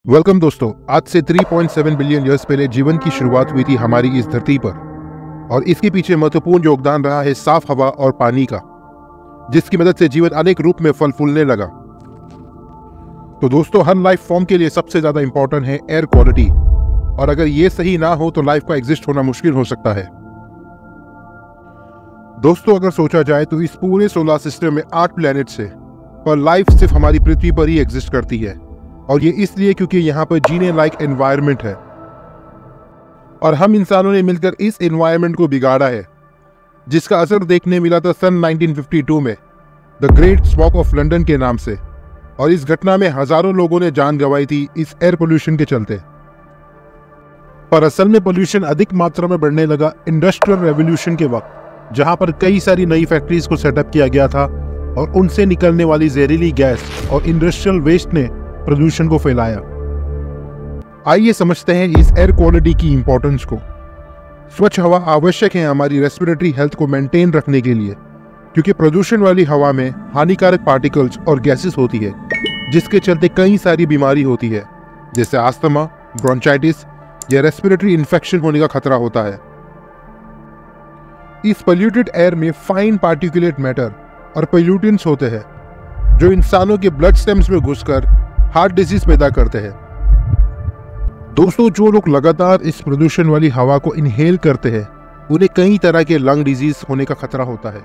Welcome दोस्तों। आज से 3.7 बिलियन ईयर्स पहले जीवन की शुरुआत हुई थी हमारी इस धरती पर और इसके पीछे महत्वपूर्ण योगदान रहा है साफ हवा और पानी का, जिसकी मदद से जीवन अनेक रूप में फल फूलने लगा। तो दोस्तों, हर लाइफ फॉर्म के लिए सबसे ज्यादा इंपॉर्टेंट है एयर क्वालिटी, और अगर ये सही ना हो तो लाइफ का एग्जिस्ट होना मुश्किल हो सकता है। दोस्तों, अगर सोचा जाए तो इस पूरे सोलर सिस्टम में 8 प्लैनेट्स है, पर लाइफ सिर्फ हमारी पृथ्वी पर ही एग्जिस्ट करती है, और ये इसलिए क्योंकि यहाँ पर जीने लायक एनवायरनमेंट है और हम इंसानों ने मिलकर इस एनवायरनमेंट को बिगाड़ा है, जिसका असर देखने मिला था सन 1952 में the great smog of London के नाम से, और इस घटना में हजारों लोगों ने जान गंवाई थी इस एयर पोल्यूशन के चलते। पर असल में पोल्यूशन अधिक मात्रा में बढ़ने लगा इंडस्ट्रियल रेवोल्यूशन के वक्त, जहां पर कई सारी नई फैक्ट्रीज को सेटअप किया गया था और उनसे निकलने वाली जहरीली गैस और इंडस्ट्रियल वेस्ट ने प्रदूषण को फैलाया। आइए समझते हैं इस एयर क्वालिटी की इंपॉर्टेंस को। स्वच्छ हवा आवश्यक है हमारी रेस्पिरेटरी हेल्थ को मेंटेन रखने के लिए, क्योंकि प्रदूषण वाली हवा में हानिकारक पार्टिकल्स और गैसेस होती है, जिसके चलते कई सारी बीमारी होती है, जैसे अस्थमा, ब्रोंचाइटिस या रेस्पिरेटरी इन्फेक्शन होने का खतरा होता है। इस पोल्यूटेड एयर में फाइन पार्टिकुलेट मैटर और पोल्यूटेंट्स होते हैं, जो इंसानों के ब्लड स्टेम्स में घुसकर हार्ट डिजीज पैदा करते हैं। दोस्तों, जो लोग लगातार इस प्रदूषण वाली हवा को इनहेल करते हैं, उन्हें कई तरह के लंग डिजीज होने का खतरा होता है।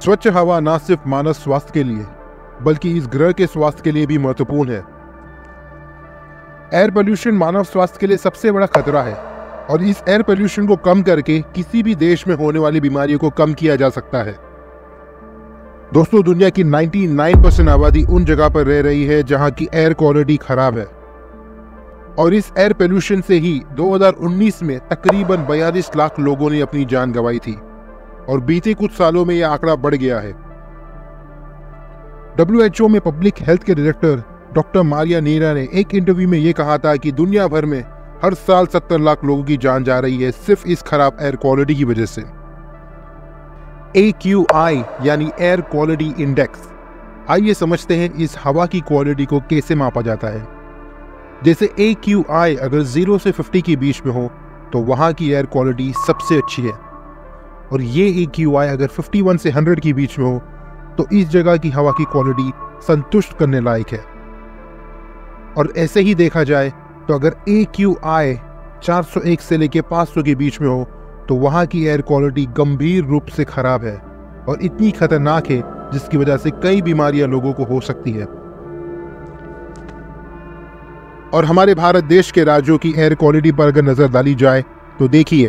स्वच्छ हवा न सिर्फ मानव स्वास्थ्य के लिए बल्कि इस ग्रह के स्वास्थ्य के लिए भी महत्वपूर्ण है। एयर पोल्यूशन मानव स्वास्थ्य के लिए सबसे बड़ा खतरा है, और इस एयर पोल्यूशन को कम करके किसी भी देश में होने वाली बीमारियों को कम किया जा सकता है। दोस्तों, दुनिया की 99% आबादी उन जगह पर रह रही है जहां की एयर क्वालिटी खराब है, और इस एयर पोल्यूशन से ही 2019 में तकरीबन 42 लाख लोगों ने अपनी जान गंवाई थी, और बीते कुछ सालों में यह आंकड़ा बढ़ गया है। WHO में पब्लिक हेल्थ के डायरेक्टर डॉक्टर मारिया नेरा ने एक इंटरव्यू में यह कहा था कि दुनिया भर में हर साल 70 लाख लोगों की जान जा रही है सिर्फ इस खराब एयर क्वालिटी की वजह से। AQI यानी एयर क्वालिटी इंडेक्स। आइए समझते हैं इस हवा की क्वालिटी को कैसे मापा जाता है। जैसे AQI अगर 0 से 50 के बीच में हो तो वहां की एयर क्वालिटी सबसे अच्छी है, और ये AQI अगर 51 से 100 के बीच में हो तो इस जगह की हवा की क्वालिटी संतुष्ट करने लायक है। और ऐसे ही देखा जाए तो अगर AQI 401 से लेके 500 के बीच में हो तो वहां की एयर क्वालिटी गंभीर रूप से खराब है और इतनी खतरनाक है जिसकी वजह से कई बीमारियां लोगों को हो सकती है। और हमारे भारत देश के राज्यों की एयर क्वालिटी पर अगर नजर डाली जाए तो देखिए,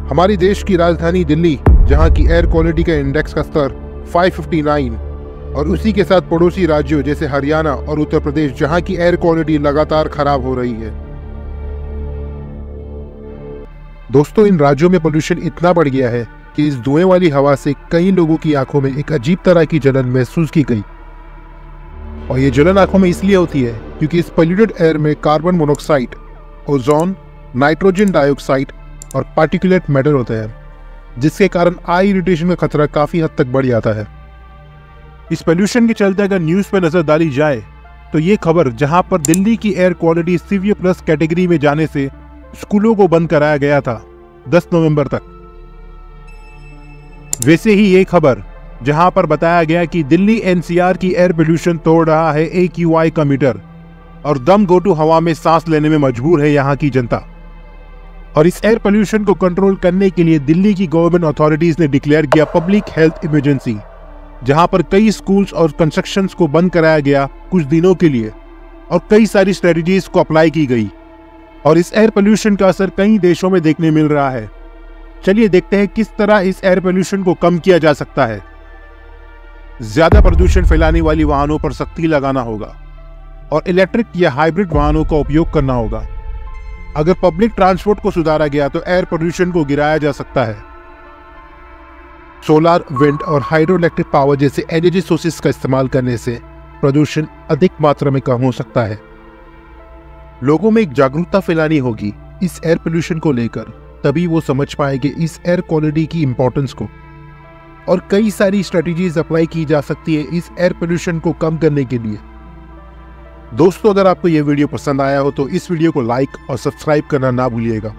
हमारी देश की राजधानी दिल्ली, जहां की एयर क्वालिटी का इंडेक्स का स्तर 559, और उसी के साथ पड़ोसी राज्यों जैसे हरियाणा और उत्तर प्रदेश, जहां की एयर क्वालिटी लगातार खराब हो रही है। दोस्तों, इन राज्यों में पोल्यूशन इतना बढ़ गया है कि इस धुएं वाली हवा से कई लोगों की आंखों में एक अजीब तरह की जलन महसूस की गई, और ये जलन आंखों में इसलिए होती है क्योंकि इस पोल्यूटेड एयर में carbon monoxide, ozone, nitrogen dioxide और पार्टिकुलेट मैटर होते हैं, जिसके कारण आई इरिटेशन का खतरा काफी हद तक बढ़ जाता है। इस पोल्यूशन के चलते अगर न्यूज पर नजर डाली जाए तो ये खबर, जहां पर दिल्ली की air quality severe plus category में जाने से स्कूलों को बंद कराया गया था 10 नवंबर तक, वैसे ही ये खबर जहां पर बताया गया कि दिल्ली NCR की एयर पोल्यूशन तोड़ रहा है AQI का मीटर, और दम घोटू हवा में सांस लेने में मजबूर है यहां की जनता। और इस एयर पोल्यूशन को कंट्रोल करने के लिए दिल्ली की गवर्नमेंट अथॉरिटीज ने डिक्लेयर किया पब्लिक हेल्थ इमरजेंसी, जहां पर कई स्कूल्स और कंस्ट्रक्शंस को बंद कराया गया कुछ दिनों के लिए, और कई सारी स्ट्रेटजीज को अप्लाई की गई, और इस एयर पोल्यूशन का असर कई देशों में देखने मिल रहा है। चलिए देखते हैं किस तरह इस एयर पोल्यूशन को कम किया जा सकता है। ज्यादा प्रदूषण फैलाने वाली वाहनों पर सख्ती लगाना होगा, और इलेक्ट्रिक या हाइब्रिड वाहनों का उपयोग करना होगा। अगर पब्लिक ट्रांसपोर्ट को सुधारा गया तो एयर पोल्यूशन को गिराया जा सकता है। सोलर, विंड और हाइड्रो इलेक्ट्रिक पावर जैसे एनर्जी सोर्सेस का इस्तेमाल करने से प्रदूषण अधिक मात्रा में कम हो सकता है। लोगों में एक जागरूकता फैलानी होगी इस एयर पोल्यूशन को लेकर, तभी वो समझ पाएंगे इस एयर क्वालिटी की इंपॉर्टेंस को। और कई सारी स्ट्रेटजीज अप्लाई की जा सकती है इस एयर पोल्यूशन को कम करने के लिए। दोस्तों, अगर आपको यह वीडियो पसंद आया हो तो इस वीडियो को लाइक और सब्सक्राइब करना ना भूलिएगा।